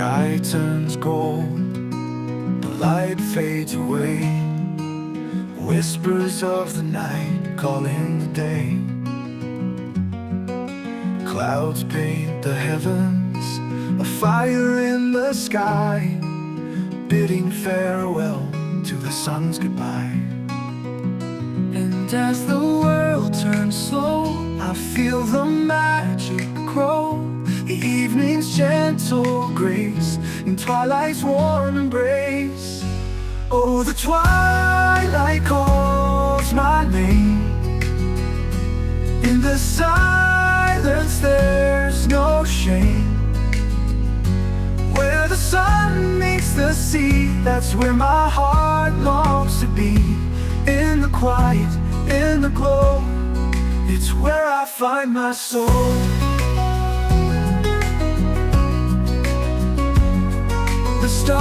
sky turns gold, the light fades away. Whispers of the night calling the day. Clouds paint the heavens, a fire in the sky, bidding farewell to the sun's goodbye. And as the world turns slow, I feel the magic grow. The evening's gentle grace in twilight's warm embrace. Oh, the twilight calls my name. In the silence there's no shame. Where the sun meets the sea, that's where my heart longs to be. In the quiet, in the glow, it's where I find my soul.